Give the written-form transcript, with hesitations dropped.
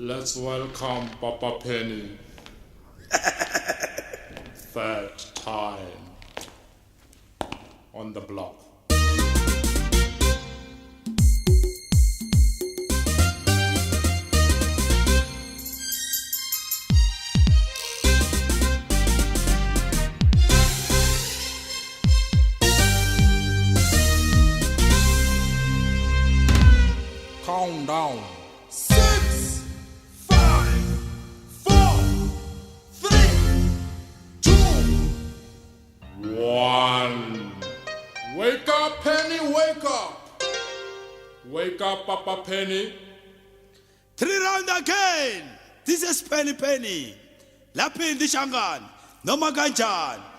Let's welcome Papa Penny. Third time on the block. Countdown. 6, 5, 4, 3, 2, 1. Wake up, Penny, wake up. Wake up, Papa Penny. 3 round again. This is Penny. Lapin di Shangan. Noma kanjani.